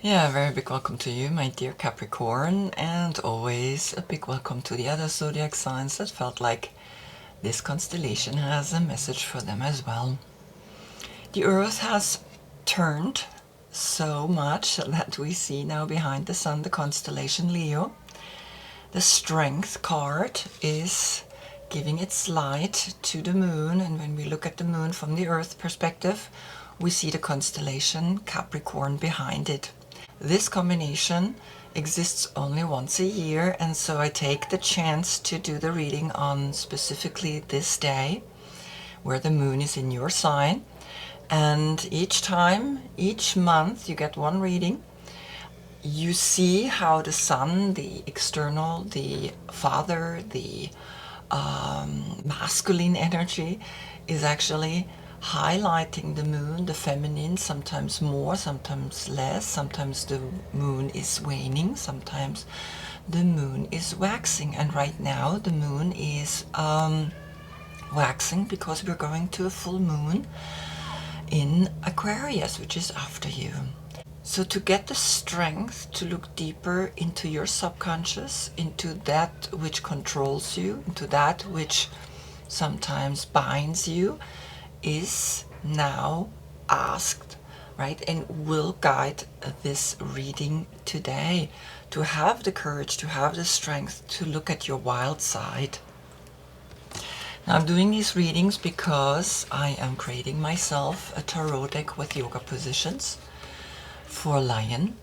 Yeah, a very big welcome to you, my dear Capricorn, and always a big welcome to the other zodiac signs that felt like this constellation has a message for them as well. The Earth has turned so much that we see now behind the Sun the constellation Leo. The Strength card is giving its light to the Moon, and when we look at the Moon from the Earth perspective, we see the constellation Capricorn behind it. This combination exists only once a year, and so I take the chance to do the reading on specifically this day where the Moon is in your sign. And each time, each month, you get one reading. You see how the Sun, the external, the father, the masculine energy is actually highlighting the Moon, the feminine, sometimes more, sometimes less. Sometimes the Moon is waning, sometimes the Moon is waxing. And right now the Moon is waxing because we're going to a full moon in Aquarius, which is after you. So to get the strength to look deeper into your subconscious, into that which controls you, into that which sometimes binds you, is now asked, right? And will guide this reading today, to have the courage, to have the strength to look at your wild side. Now I'm doing these readings because I am creating myself a tarot deck with yoga positions for Lion,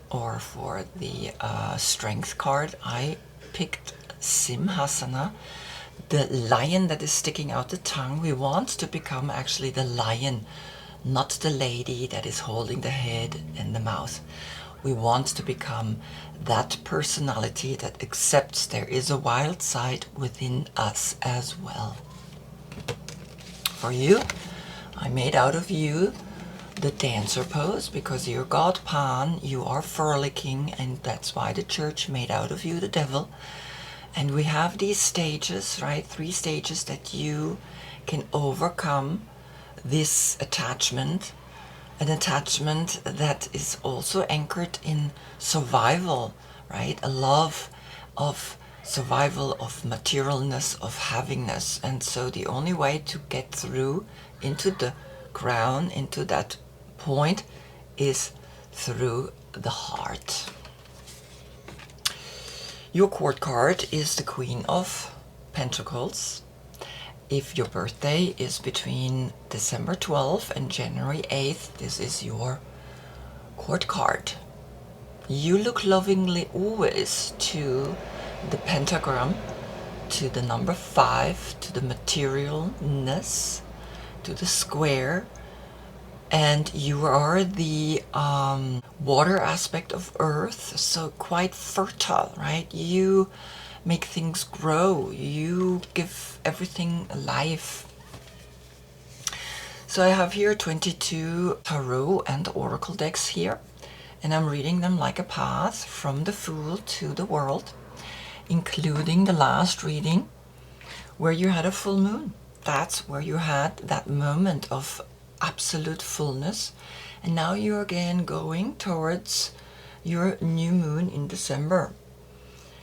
or for the Strength card. I picked Simhasana, the lion that is sticking out the tongue. We want to become actually the lion, not the lady that is holding the head and the mouth. We want to become that personality that accepts there is a wild side within us as well. For you, I made out of you the dancer pose, because you're God Pan, you are frolicking, and that's why the church made out of you the devil. And we have these stages, right? 3 stages that you can overcome this attachment, an attachment that is also anchored in survival, right? A love of survival, of materialness, of havingness. And so the only way to get through into the crown, into that point, is through the heart. Your court card is the Queen of Pentacles. If your birthday is between December 12th and January 8th, this is your court card. You look lovingly always to the pentagram, to the number 5, to the materialness, to the square, and you are the water aspect of earth, so quite fertile, right? You make things grow, you give everything life. So I have here 22 tarot and oracle decks here, and I'm reading them like a path from the Fool to the World, including the last reading where you had a full moon. That's where you had that moment of absolute fullness, and now you're again going towards your new moon in December.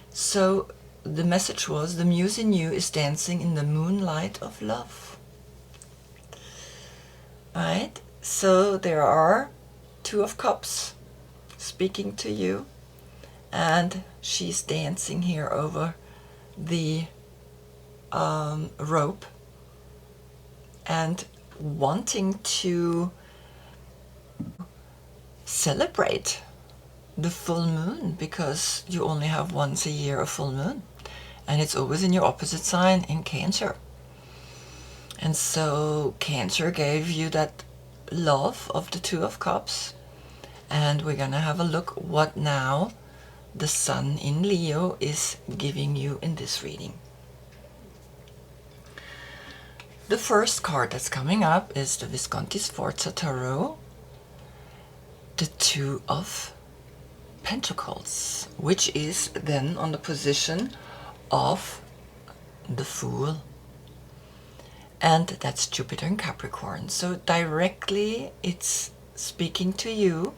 So the message was, the muse in you is dancing in the moonlight of love, right? So there are 2 of Cups speaking to you, and she's dancing here over the rope and wanting to celebrate the full moon, because you only have once a year a full moon, and it's always in your opposite sign, in Cancer. And so Cancer gave you that love of the 2 of Cups, and we're gonna have a look what now the Sun in Leo is giving you in this reading. The first card that's coming up is the Visconti Sforza Tarot, the 2 of Pentacles, which is then on the position of the Fool. And that's Jupiter in Capricorn. So directly it's speaking to you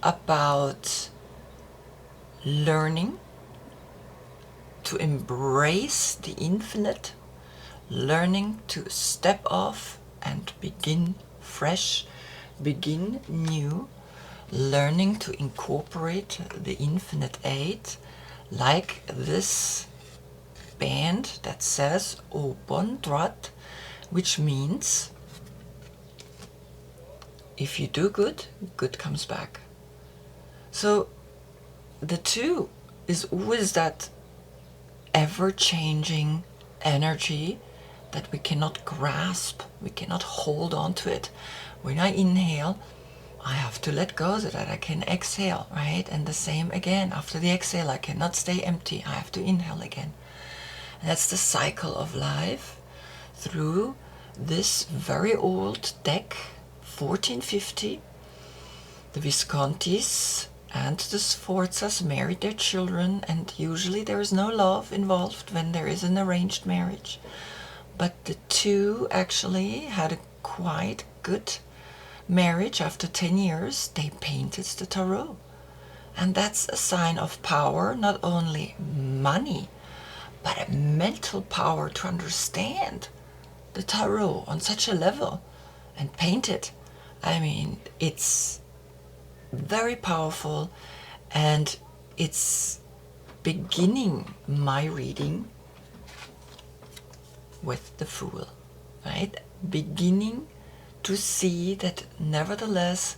about learning to embrace the infinite, learning to step off and begin fresh, begin new, learning to incorporate the infinite eight, like this band that says Obondrat, which means if you do good, good comes back. So the two is always that ever-changing energy that we cannot grasp, we cannot hold on to it. When I inhale, I have to let go so that I can exhale, right? And the same again, after the exhale, I cannot stay empty, I have to inhale again. And that's the cycle of life through this very old deck, 1450. The Viscontis and the Sforzas married their children, and usually there is no love involved when there is an arranged marriage. But the two actually had a quite good marriage. After 10 years, they painted the tarot. And that's a sign of power, not only money, but a mental power to understand the tarot on such a level and paint it. I mean, it's very powerful, and it's beginning my reading with the Fool, right? Beginning to see that nevertheless,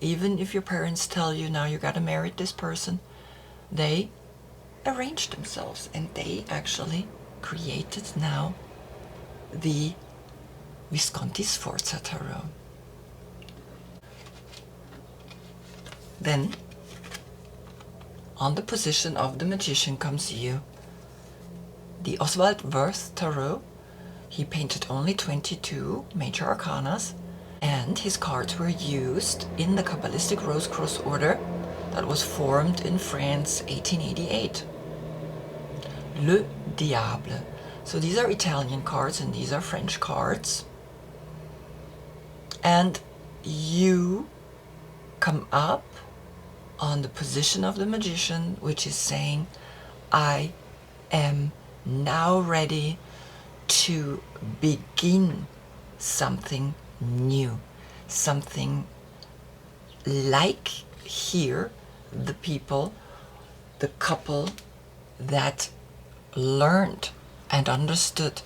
even if your parents tell you now you gotta marry this person, they arranged themselves and they actually created now the Visconti Sforza Tarot. Then, on the position of the Magician comes you. The Oswald Wirth Tarot, he painted only 22 major arcanas, and his cards were used in the Kabbalistic Rose Cross Order that was formed in France 1888. Le Diable. So these are Italian cards and these are French cards. And you come up on the position of the Magician, which is saying, I am now ready to begin something new, something like here the people, the couple that learned and understood,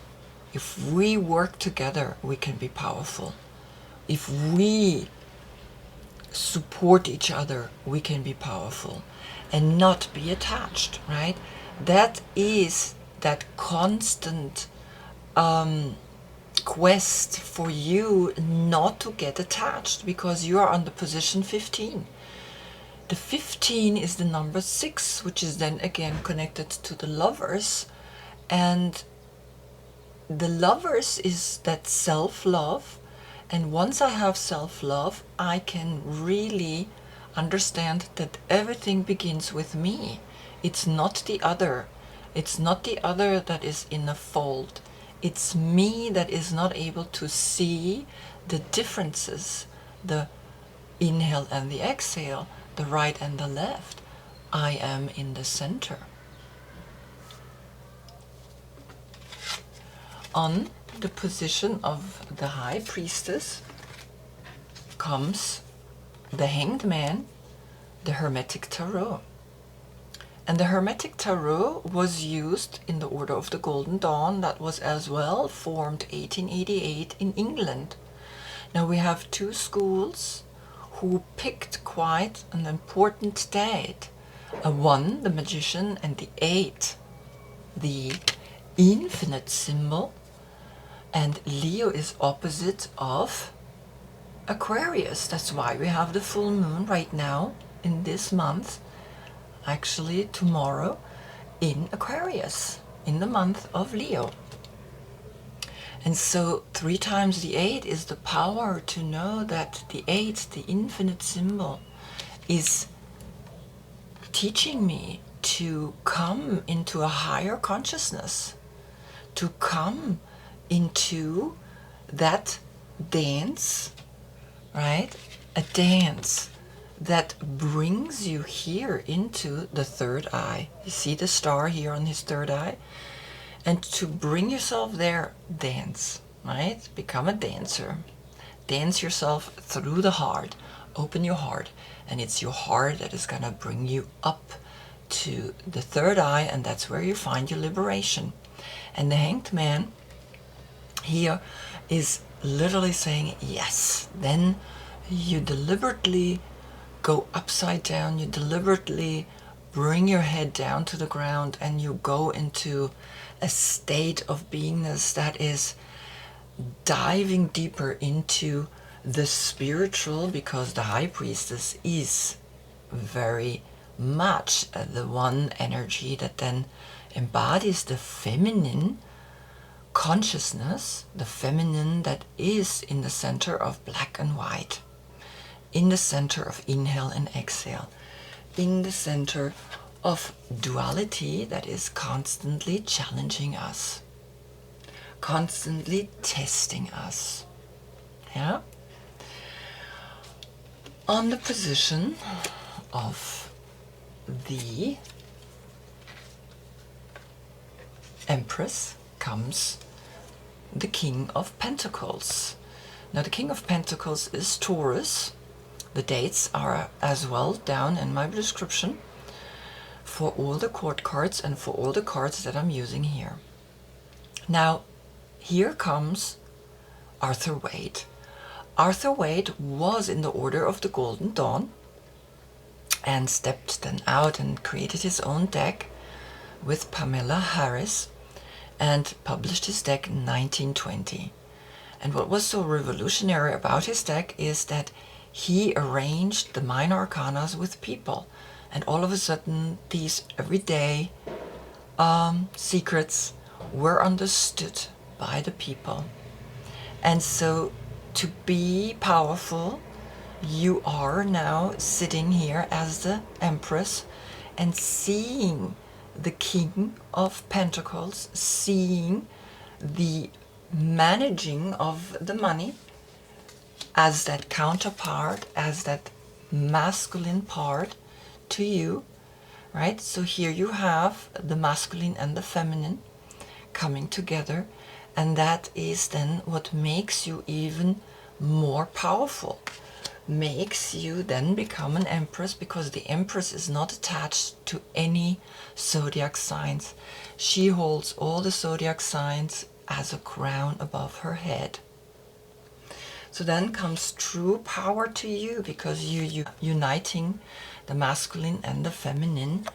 if we work together we can be powerful, if we support each other we can be powerful and not be attached, right? That is that constant quest for you not to get attached, because you are on the position 15. The 15 is the number 6, which is then again connected to the Lovers, and the Lovers is that self-love. And once I have self-love, I can really understand that everything begins with me. It's not the other. It's not the other that is in a fold. It's me that is not able to see the differences, the inhale and the exhale, the right and the left. I am in the center. On the position of the High Priestess comes the Hanged Man, the Hermetic Tarot. And the Hermetic Tarot was used in the Order of the Golden Dawn, that was as well formed 1888 in England. Now we have two schools who picked quite an important date. One, the Magician, and the 8, the infinite symbol. And Leo is opposite of Aquarius. That's why we have the full moon right now in this month, actually tomorrow, in Aquarius, in the month of Leo. And so 3 times the 8 is the power to know that the 8, the infinite symbol, is teaching me to come into a higher consciousness, to come into that dance, right? A dance that brings you here into the third eye. You see the star here on his third eye? And to bring yourself there, dance, right? Become a dancer. Dance yourself through the heart. Open your heart. And it's your heart that is going to bring you up to the third eye, and that's where you find your liberation. And the Hanged Man here is literally saying, yes, then you deliberately go upside down, you deliberately bring your head down to the ground, and you go into a state of beingness that is diving deeper into the spiritual, because the High Priestess is very much the one energy that then embodies the feminine consciousness, the feminine that is in the center of black and white, in the center of inhale and exhale, in the center of duality that is constantly challenging us, constantly testing us. Yeah? On the position of the Empress comes the King of Pentacles. Now the King of Pentacles is Taurus. The dates are as well down in my description for all the court cards and for all the cards that I'm using here. Now here comes Arthur Wade. Arthur Wade was in the Order of the Golden Dawn and stepped then out and created his own deck with Pamela Harris and published his deck in 1920. And what was so revolutionary about his deck is that he arranged the minor arcanas with people, and all of a sudden these everyday secrets were understood by the people. And so to be powerful, you are now sitting here as the Empress and seeing the King of Pentacles, seeing the managing of the money as that counterpart, as that masculine part to you, right? So here you have the masculine and the feminine coming together, and that is then what makes you even more powerful, makes you then become an Empress, because the Empress is not attached to any zodiac signs. She holds all the zodiac signs as a crown above her head. So then comes true power to you, because you uniting the masculine and the feminine,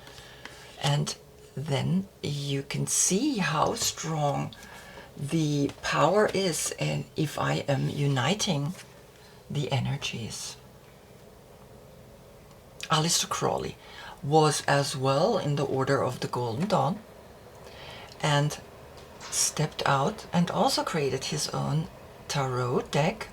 and then you can see how strong the power is, and if I am uniting the energies. Aleister Crowley was as well in the Order of the Golden Dawn and stepped out and also created his own tarot deck,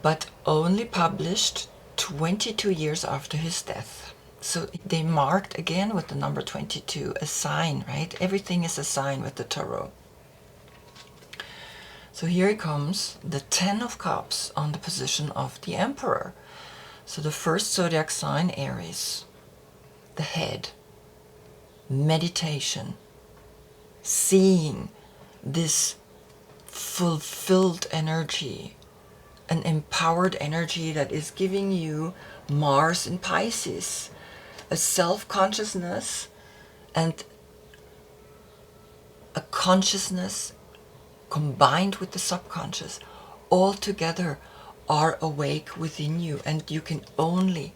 but only published 22 years after his death. So they marked again with the number 22, a sign, right? Everything is a sign with the tarot. So here comes the 10 of Cups on the position of the Emperor. So the first zodiac sign, Aries, the head, meditation, seeing this fulfilled energy, an empowered energy that is giving you Mars in Pisces, a self-consciousness and a consciousness combined with the subconscious, all together are awake within you, and you can only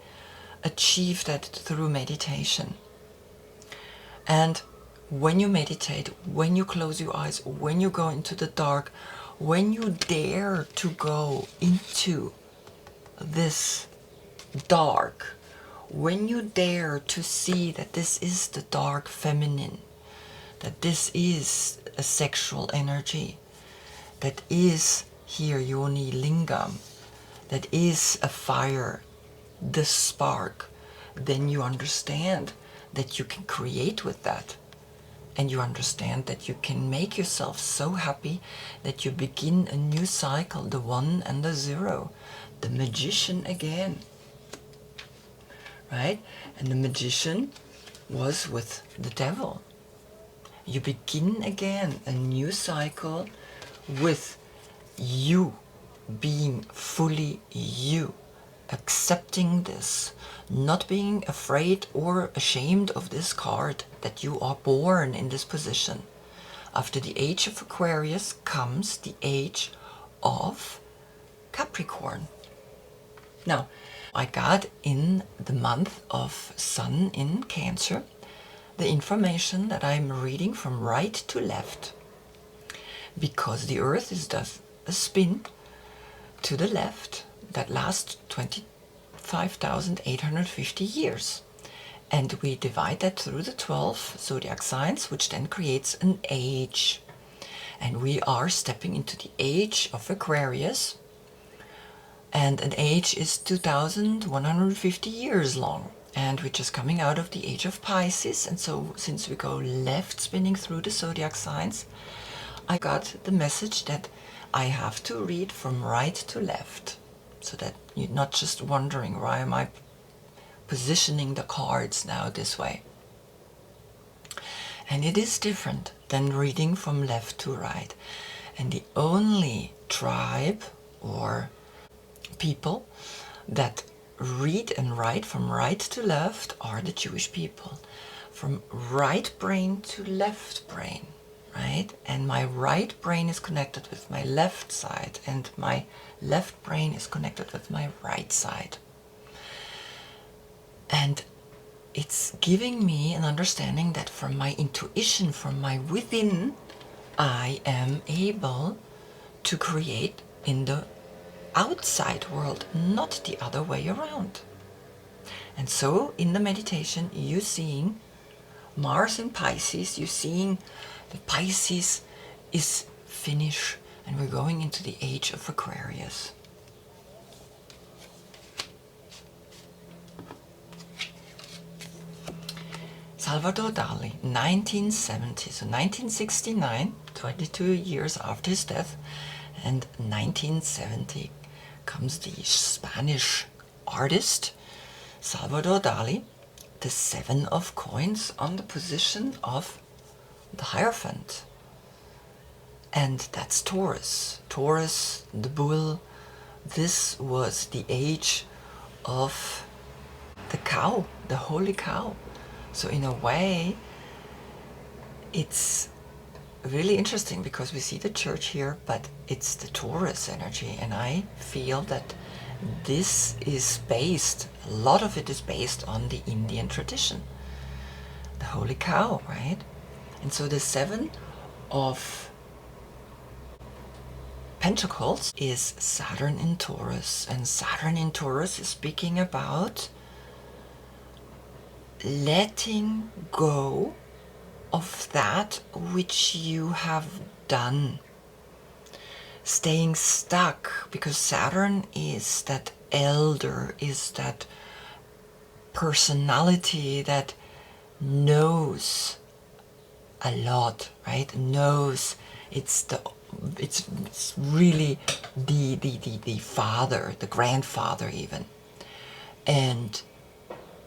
achieve that through meditation. And when you meditate, when you close your eyes, when you go into the dark, when you dare to go into this dark, when you dare to see that this is the dark feminine, that this is a sexual energy, that is here yoni lingam, that is a fire, the spark, then you understand that you can create with that. And you understand that you can make yourself so happy that you begin a new cycle, the 1 and the 0, the magician again. right? And the magician was with the devil. You begin again a new cycle with you being fully you, accepting this, not being afraid or ashamed of this card that you are born in this position. After the age of Aquarius comes the age of Capricorn. Now, I got in the month of Sun in Cancer the information that I'm reading from right to left, because the Earth does a spin to the left that lasts 25,850 years. And we divide that through the 12 zodiac signs, which then creates an age. And we are stepping into the age of Aquarius. And an age is 2,150 years long. And we're just coming out of the age of Pisces. And so since we go left spinning through the zodiac signs, I got the message that I have to read from right to left, so that you're not just wondering why am I positioning the cards now this way. And it is different than reading from left to right. And the only tribe or people that read and write from right to left are the Jewish people. From right brain to left brain, right? And my right brain is connected with my left side, and my left brain is connected with my right side. And it's giving me an understanding that from my intuition, from my within, I am able to create in the outside world, not the other way around. And so in the meditation, you're seeing Mars in Pisces, you're seeing the Pisces is finished, and we're going into the age of Aquarius. Salvador Dali, 1970, so 1969, 22 years after his death, and 1970 comes the Spanish artist Salvador Dali, the 7 of coins on the position of the Hierophant. And that's Taurus. Taurus, the bull. This was the age of the cow, the holy cow. So in a way, it's really interesting because we see the church here, but it's the Taurus energy. And I feel that this is based, a lot of it is based on the Indian tradition. The holy cow, right? And so the 7 of Pentacles is Saturn in Taurus. And Saturn in Taurus is speaking about letting go of that which you have done. Staying stuck, because Saturn is that elder, is that personality that knows a lot, right? Knows. It's really the father, the grandfather even. And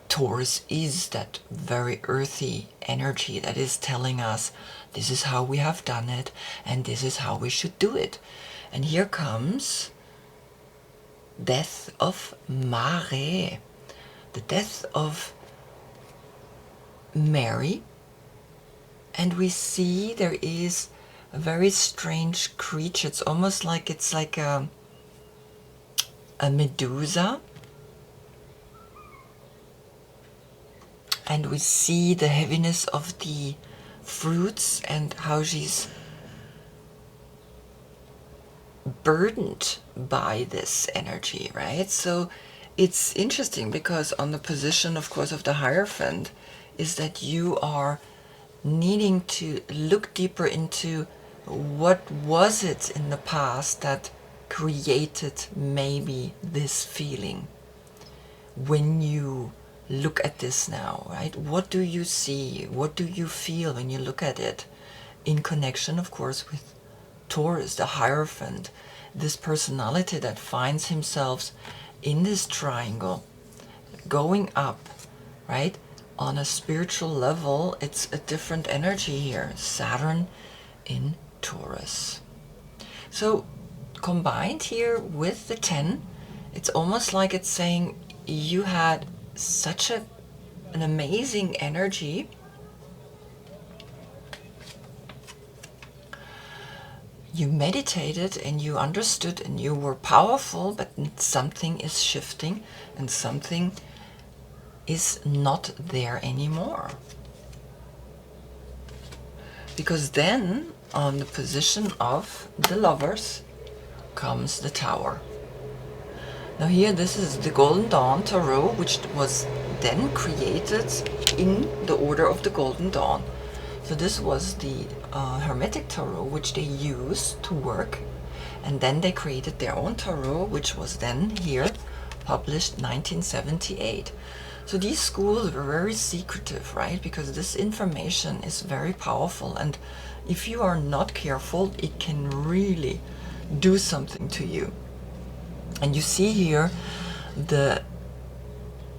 Taurus is that very earthy energy that is telling us this is how we have done it and this is how we should do it. And here comes death of Mare, the death of Mary. And we see there is a very strange creature. It's almost like it's like a Medusa. And we see the heaviness of the fruits and how she's burdened by this energy, right? So it's interesting because on the position, of course, of the Hierophant is that you are needing to look deeper into what was it in the past that created maybe this feeling. When you look at this now, right? What do you see? What do you feel when you look at it? In connection, of course, with Taurus, the Hierophant, this personality that finds himself in this triangle, going up right? On a spiritual level, it's a different energy here. Saturn in Taurus. So combined here with the 10, it's almost like it's saying you had such an amazing energy. You meditated and you understood and you were powerful, but something is shifting and something is not there anymore. Because then on the position of the Lovers comes the Tower. Now here, this is the Golden Dawn Tarot, which was then created in the order of the Golden Dawn. So this was the Hermetic Tarot, which they used to work. And then they created their own tarot, which was then here published 1978. So these schools were very secretive, right? Because this information is very powerful. And if you are not careful, it can really do something to you. And you see here the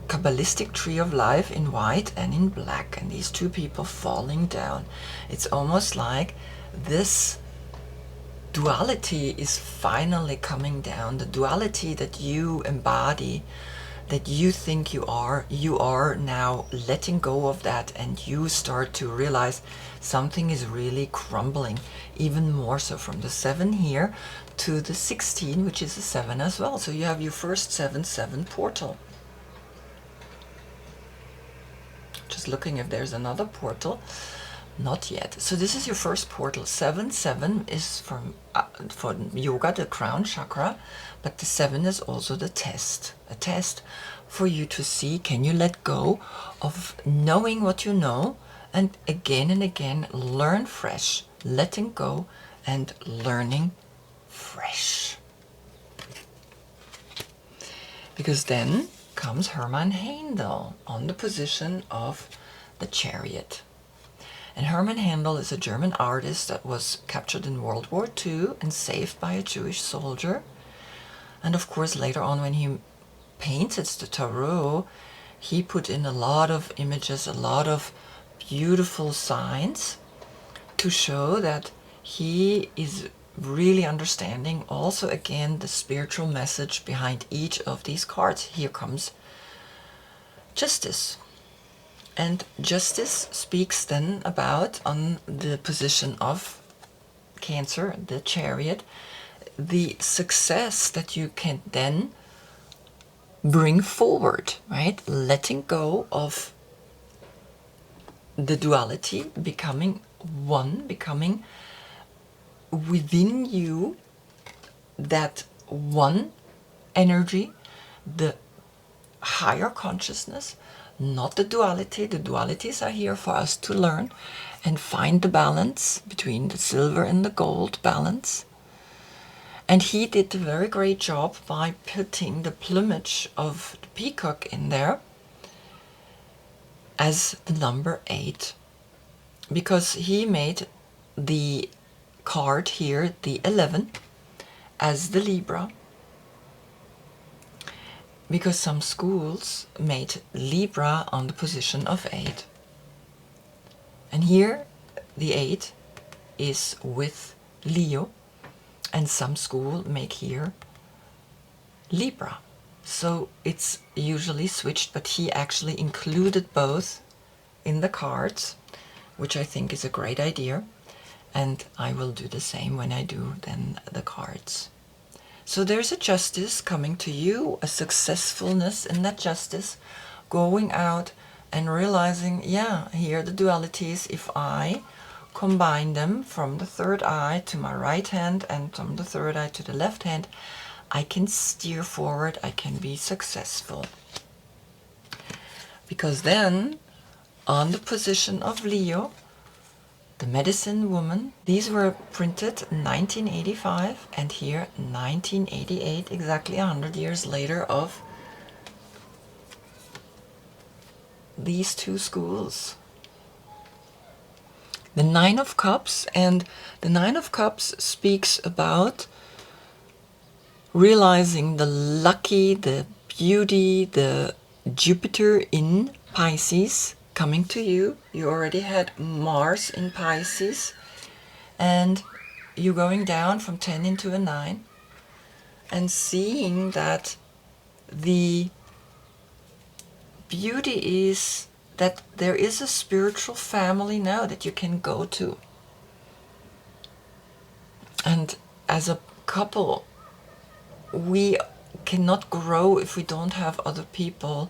Kabbalistic tree of life in white and in black, and these two people falling down. It's almost like this duality is finally coming down. The duality that you embody, that you think you are now letting go of that, and you start to realize something is really crumbling, even more so from the 7 here to the 16, which is a 7 as well. So you have your first 7-7 portal. Just looking if there's another portal. Not yet. So this is your first portal. 7-7 is for yoga, the crown chakra, but the 7 is also the test. A test for you to see, can you let go of knowing what you know, and again learn fresh, letting go and learning fresh. Because then comes Hermann Handel on the position of the Chariot. And Hermann Handel is a German artist that was captured in World War II and saved by a Jewish soldier. And of course later on, when he painted the tarot, he put in a lot of images, a lot of beautiful signs to show that he is really understanding also again the spiritual message behind each of these cards. Here comes Justice. And Justice speaks then about, on the position of Cancer, the Chariot, the success that you can then bring forward, right? Letting go of the duality, becoming one, becoming within you that one energy, the higher consciousness, not the duality. The dualities are here for us to learn and find the balance between the silver and the gold balance. And he did a very great job by putting the plumage of the peacock in there as the number 8, because he made the card here, the 11, as the Libra, because some schools made Libra on the position of 8. And here the 8 is with Leo, and some school make here Libra. So it's usually switched, but he actually included both in the cards, which I think is a great idea. And I will do the same when I do then the cards. So there's a justice coming to you, a successfulness in that justice, going out and realizing, yeah, here are the dualities. If I combine them from the third eye to my right hand and from the third eye to the left hand, I can steer forward, I can be successful. Because then, on the position of Leo, the Medicine Woman, these were printed 1985 and here 1988, exactly 100 years later of these two schools. The 9 of Cups, and the 9 of Cups speaks about realizing the lucky, the beauty, the Jupiter in Pisces coming to you. You already had Mars in Pisces, and you're going down from 10 into a 9, and seeing that the beauty is that there is a spiritual family now that you can go to. And as a couple, we cannot grow if we don't have other people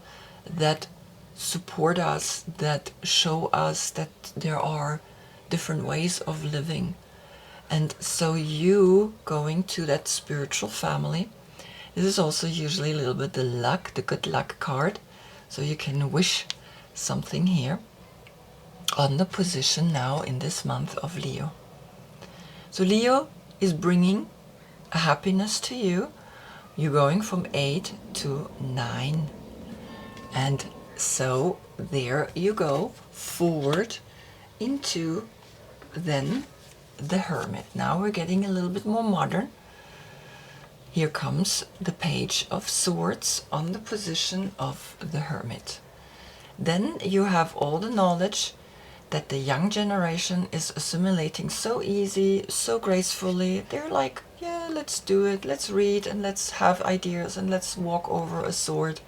that support us, that show us that there are different ways of living. And so you going to that spiritual family, this is also usually a little bit the luck, the good luck card. So you can wish something here on the position now in this month of Leo. So Leo is bringing a happiness to you. You're going from 8 to 9. And so there you go, forward into then the Hermit. Now we're getting a little bit more modern. Here comes the Page of Swords on the position of the Hermit. Then you have all the knowledge that the young generation is assimilating so easy, so gracefully. They're like, yeah, let's do it, let's read, and let's have ideas, and let's walk over a sword.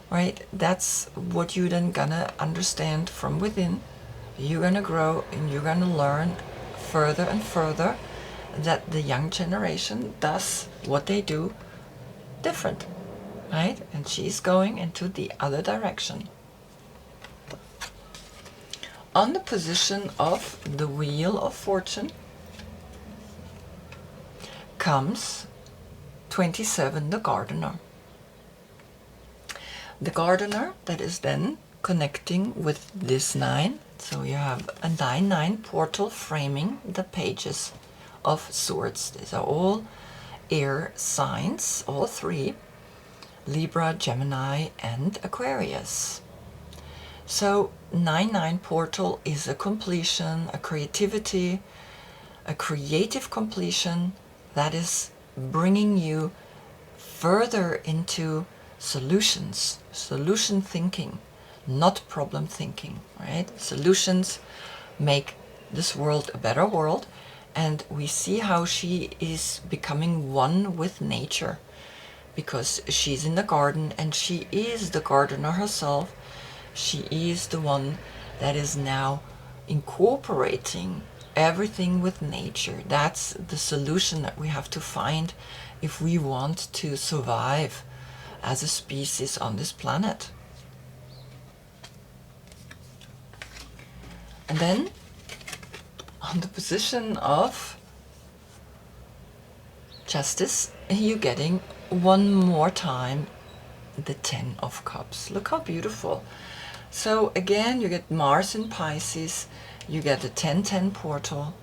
Right? That's what you're then gonna understand from within. You're gonna grow, and you're gonna learn further and further that the young generation does what they do different, right? And she's going into the other direction. On the position of the Wheel of Fortune comes 27, the Gardener. The Gardener that is then connecting with this 9. So you have a 9-9 portal framing the Pages of Swords. These are all air signs, all 3, Libra, Gemini, and Aquarius. So 9-9 portal is a completion, a creativity, a creative completion that is bringing you further into solutions, solution thinking, not problem thinking, right? Solutions make this world a better world. And we see how she is becoming one with nature, because she's in the garden and she is the gardener herself. She is the one that is now incorporating everything with nature. That's the solution that we have to find if we want to survive as a species on this planet. And then on the position of Justice, you're getting one more time the 10 of Cups. Look how beautiful. So again, you get Mars in Pisces, you get the 10-10 portal,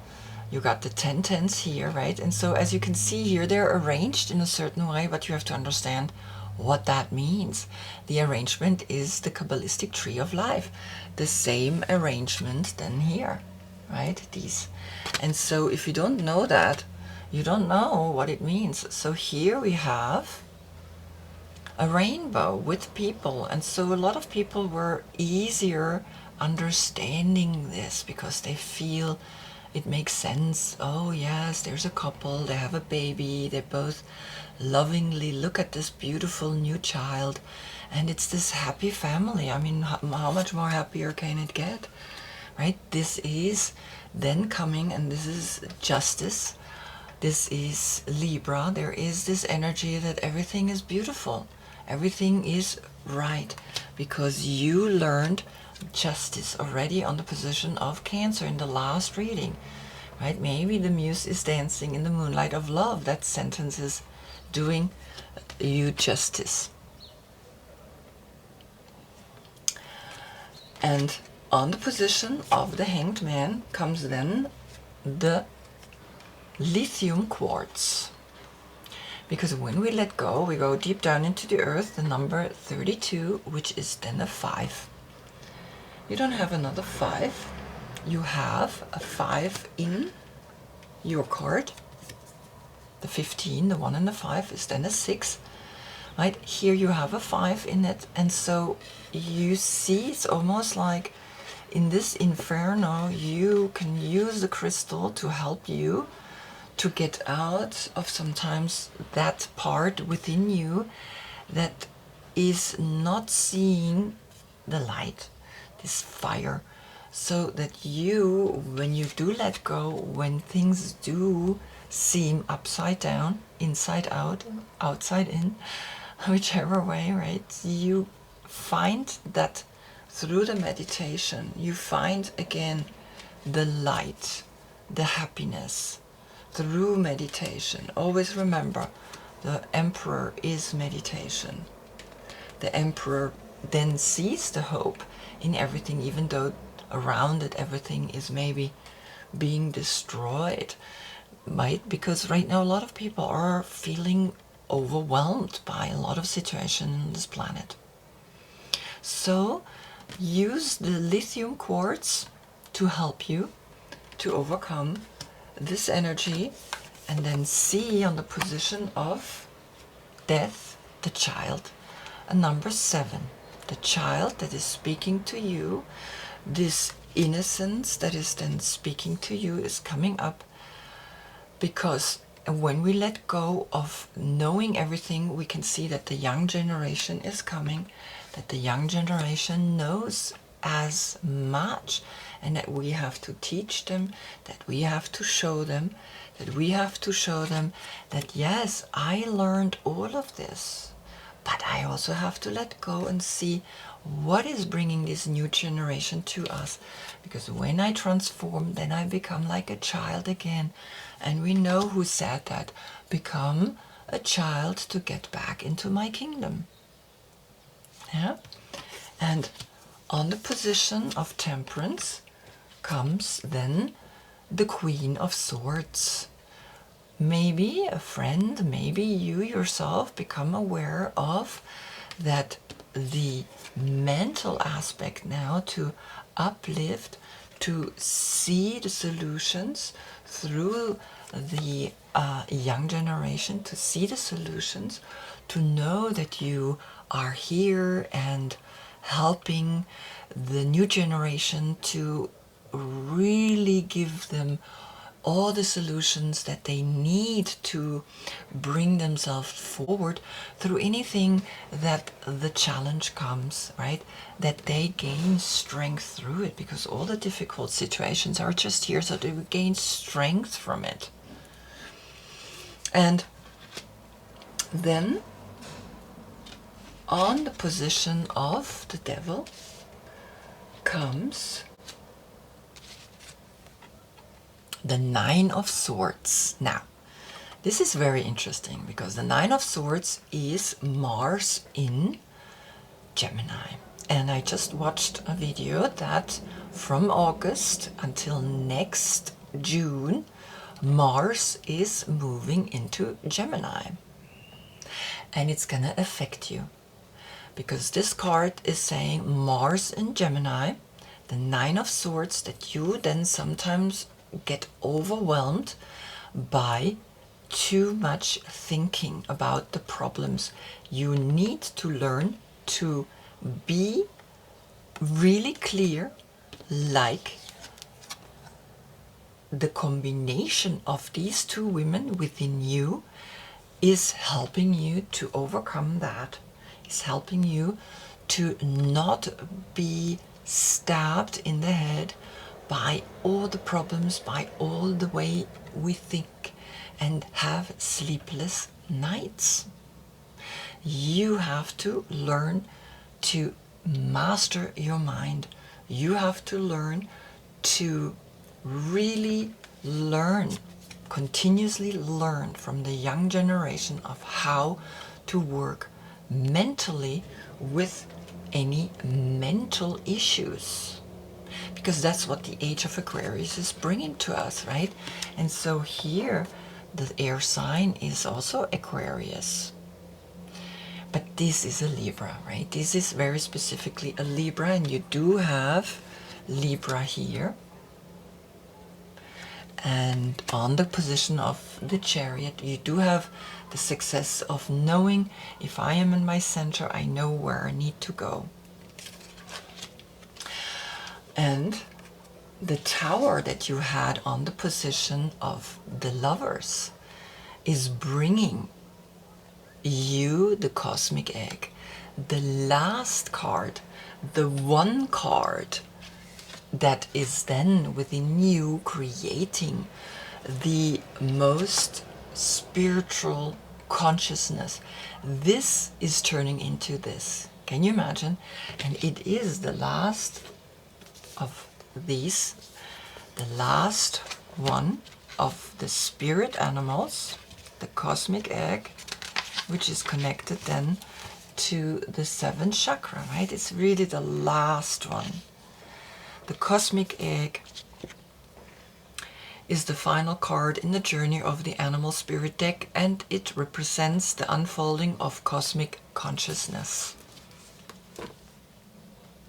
you got the 10-10s here, right? And so as you can see here, they're arranged in a certain way, but you have to understand what that means. The arrangement is the Kabbalistic tree of life, the same arrangement than here. Right, these. And so if you don't know that, you don't know what it means. So here we have a rainbow with people, and so a lot of people were easier understanding this because they feel it makes sense. Oh yes, there's a couple, they have a baby, they both lovingly look at this beautiful new child, and it's this happy family. I mean, how much more happier can it get? Right? This is then coming, and this is Justice. This is Libra. There is this energy that everything is beautiful. Everything is right because you learned Justice already on the position of Cancer in the last reading. Right? Maybe the muse is dancing in the moonlight of love. That sentence is doing you justice. And on the position of the Hanged Man comes then the lithium quartz. Because when we let go, we go deep down into the earth, the number 32, which is then a 5. You don't have another 5. You have a 5 in your card. The 15, the 1 and the 5 is then a 6. right? Here you have a 5 in it, and so you see it's almost like in this inferno you can use the crystal to help you to get out of sometimes that part within you that is not seeing the light, this fire, so that you, when you do let go, when things do seem upside down, inside out, outside in, whichever way, right, you find that through the meditation you find again the light, the happiness through meditation. Always remember, the emperor is meditation. The emperor then sees the hope in everything, even though around it everything is maybe being destroyed, right? Because right now a lot of people are feeling overwhelmed by a lot of situations on this planet. So use the lithium quartz to help you to overcome this energy, and then see on the position of death the child, a number 7, the child that is speaking to you. This innocence that is then speaking to you is coming up, because when we let go of knowing everything, we can see that the young generation is coming, that the young generation knows as much, and that we have to teach them, that we have to show them, that we have to show them that yes, I learned all of this, but I also have to let go and see what is bringing this new generation to us. Because when I transform, then I become like a child again. And we know who said that, become a child to get back into my kingdom. Yeah? And on the position of temperance comes then the Queen of Swords. Maybe a friend, maybe you yourself become aware of that the mental aspect now to uplift, to see the solutions through the young generation, to see the solutions, to know that you are here and helping the new generation to really give them all the solutions that they need to bring themselves forward through anything that the challenge comes, right? That they gain strength through it, because all the difficult situations are just here so they will gain strength from it. And then on the position of the devil comes the 9 of Swords. Now, this is very interesting because the 9 of Swords is Mars in Gemini. And I just watched a video that from August until next June, Mars is moving into Gemini. And it's gonna affect you. Because this card is saying Mars in Gemini, the 9 of Swords, that you then sometimes get overwhelmed by too much thinking about the problems. You need to learn to be really clear, like the combination of these two women within you is helping you to overcome that, is helping you to not be stabbed in the head by all the problems, by all the way we think, and have sleepless nights. You have to learn to master your mind. You have to learn to really learn, continuously learn from the young generation of how to work mentally with any mental issues. Because that's what the age of Aquarius is bringing to us, right? And so here, the air sign is also Aquarius. But this is a Libra, right? This is very specifically a Libra, and you do have Libra here. And on the position of the Chariot, you do have the success of knowing, if I am in my center, I know where I need to go. And the Tower that you had on the position of the Lovers is bringing you the cosmic egg. The last card, the one card that is then within you creating the most spiritual consciousness. This is turning into this. Can you imagine? And it is the last of these, the last one of the spirit animals, the cosmic egg, which is connected then to the 7th chakra, right? It's really the last one. The cosmic egg is the final card in the journey of the animal spirit deck, and it represents the unfolding of cosmic consciousness.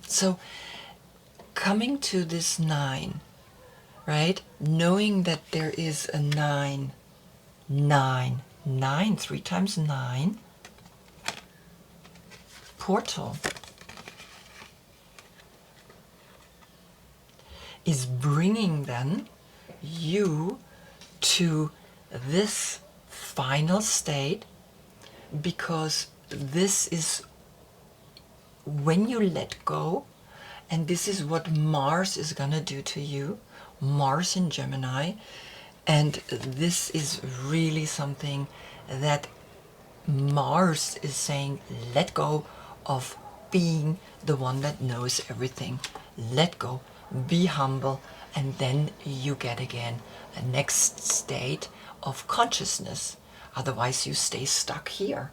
So coming to this 9, right? Knowing that there is a 9, 3 times 9 portal is bringing then you to this final state, because this is when you let go, and this is what Mars is gonna do to you, Mars in Gemini, and this is really something that Mars is saying, let go of being the one that knows everything. Let go, be humble, and then you get again a next state of consciousness. Otherwise you stay stuck here.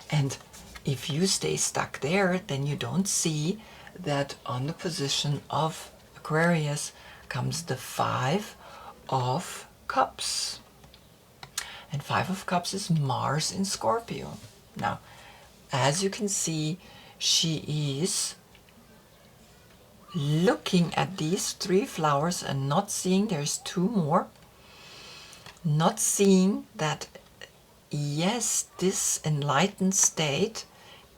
And if you stay stuck there, then you don't see that on the position of Aquarius comes the 5 of Cups. And 5 of Cups is Mars in Scorpio. Now, as you can see, she is looking at these 3 flowers and not seeing there's 2 more. Not seeing that, yes, this enlightened state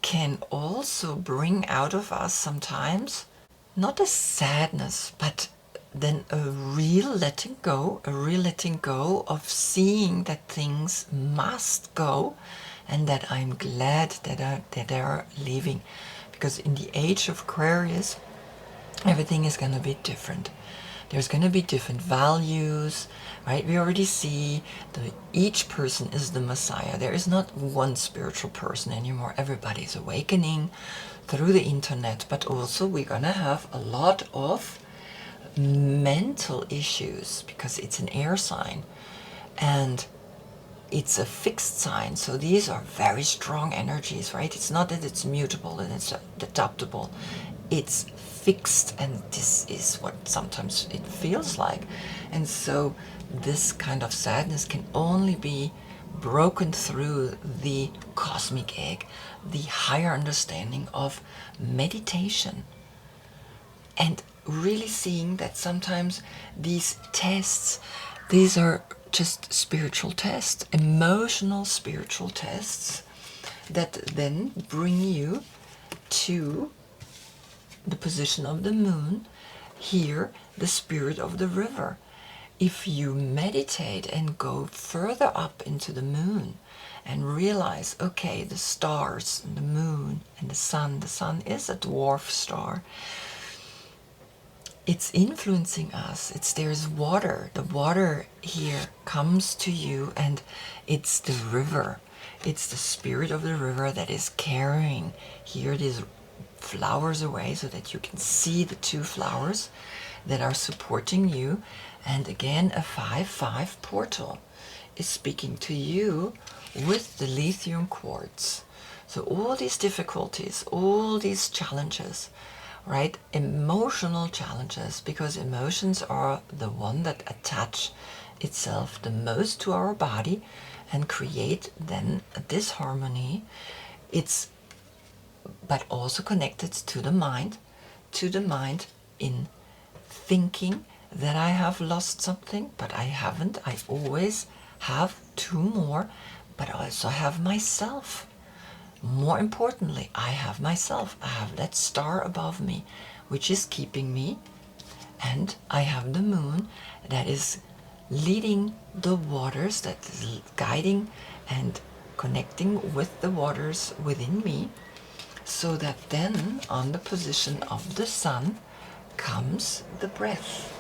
can also bring out of us sometimes not a sadness, but then a real letting go of seeing that things must go, and that I'm glad that they are leaving. Because in the age of Aquarius, everything is going to be different. There's going to be different values, right? We already see that each person is the Messiah. There is not one spiritual person anymore. Everybody's awakening through the internet, but also we're going to have a lot of mental issues, because it's an air sign and it's a fixed sign. So these are very strong energies, right? It's not that it's mutable and it's adaptable. It's fixed, and this is what sometimes it feels like. And so this kind of sadness can only be broken through the cosmic egg, the higher understanding of meditation, and really seeing that sometimes these tests, these are just spiritual tests, emotional spiritual tests, that then bring you to the position of the moon, here the spirit of the river. If you meditate and go further up into the moon and realize, okay, the stars and the moon and the sun is a dwarf star, it's influencing us. There's water. The water here comes to you, and it's the river. It's the spirit of the river that is carrying here these flowers away, so that you can see the 2 flowers that are supporting you. And again, a 5-5 portal is speaking to you with the lithium quartz. So all these difficulties, all these challenges, right? Emotional challenges, because emotions are the one that attach itself the most to our body and create then a disharmony. It's but also connected to the mind in thinking that I have lost something, but I haven't. I always have two more, but I also have myself. More importantly, I have myself. I have that star above me, which is keeping me, and I have the moon that is leading the waters, that is guiding and connecting with the waters within me, so that then on the position of the sun comes the breath,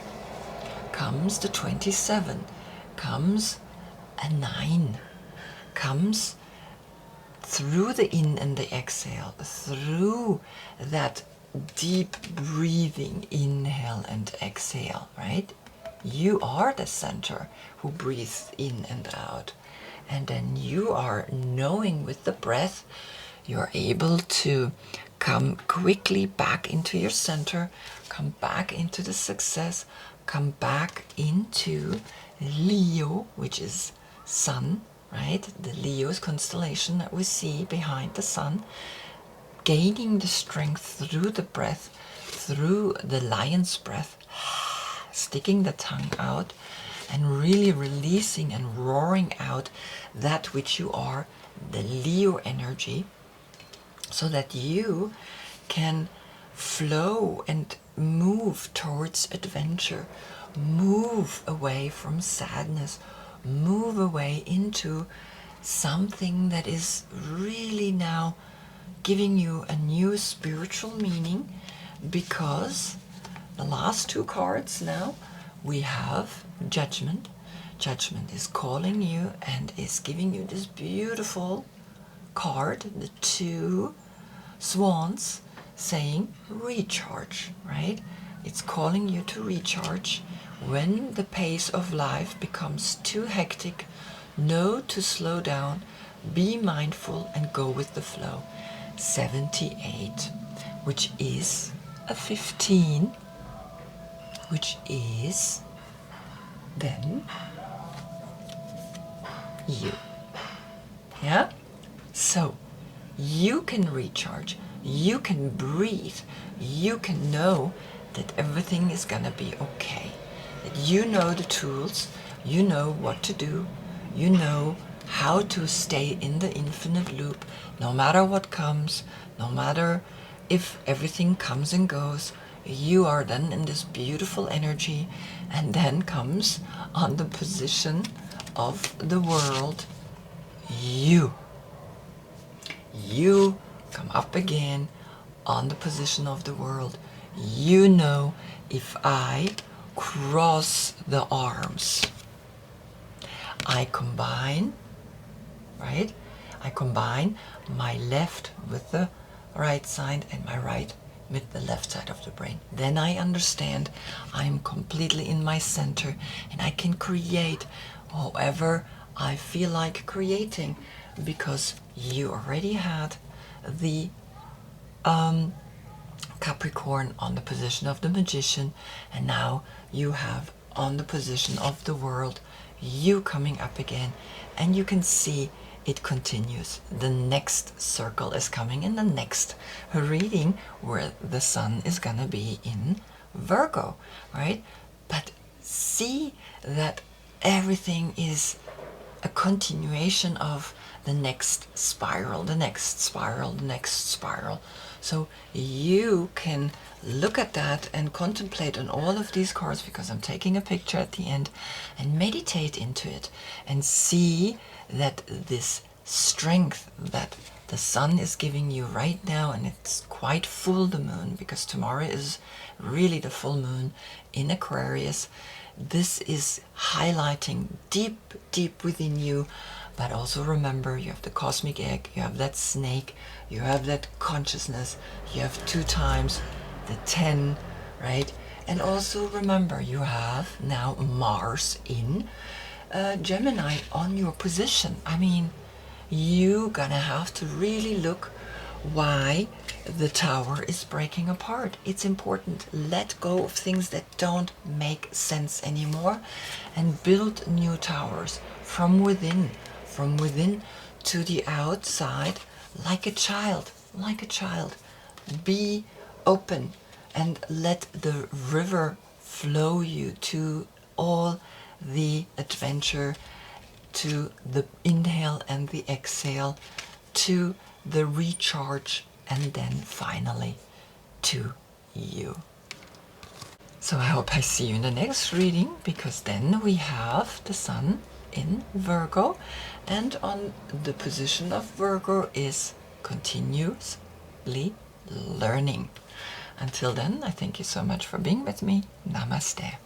comes the 27, comes a 9, comes through the in and the exhale, through that deep breathing, inhale and exhale, right? You are the center who breathes in and out. And then you are knowing with the breath, you're able to come quickly back into your center, come back into the success, come back into Leo, which is sun, right? The Leo's constellation that we see behind the sun, gaining the strength through the breath, through the lion's breath, sticking the tongue out and really releasing and roaring out that which you are, the Leo energy, so that you can flow and move towards adventure, move away from sadness, move away into something that is really now giving you a new spiritual meaning, because the last two cards now we have Judgment. Judgment is calling you and is giving you this beautiful card, the two swans, saying recharge, right? It's calling you to recharge. When the pace of life becomes too hectic, know to slow down, be mindful and go with the flow. 78, which is a 15, which is then you. Yeah? So you can recharge, you can breathe, you can know that everything is gonna be okay. That you know the tools, you know what to do, you know how to stay in the infinite loop, no matter what comes, no matter if everything comes and goes. You are then in this beautiful energy, and then comes on the position of the world, you come up again on the position of the world. You know, if I cross the arms, I combine, right? I combine my left with the right side and my right with the left side of the brain. Then I understand I'm completely in my center and I can create however I feel like creating, because you already had the Capricorn on the position of the magician, and now you have on the position of the world, you coming up again, and you can see it continues. The next circle is coming in the next reading, where the sun is gonna be in Virgo, right? But see that everything is a continuation of the next spiral, the next spiral, the next spiral. So you can look at that and contemplate on all of these cards, because I'm taking a picture at the end, and meditate into it and see that this strength that the sun is giving you right now, and it's quite full, the moon, because tomorrow is really the full moon in Aquarius. This is highlighting deep, deep within you. But also remember, you have the cosmic egg, you have that snake, you have that consciousness, you have 2 times the 10, right? And also remember, you have now Mars in Gemini on your position. I mean, you're gonna have to really look why the tower is breaking apart. It's important. Let go of things that don't make sense anymore and build new towers from within to the outside, like a child, like a child. Be open and let the river flow you to all the adventure, to the inhale and the exhale, to the recharge, and then finally to you. So I hope I see you in the next reading, because then we have the Sun in Virgo, and on the position of Virgo is continuously learning. Until then, I thank you so much for being with me. Namaste.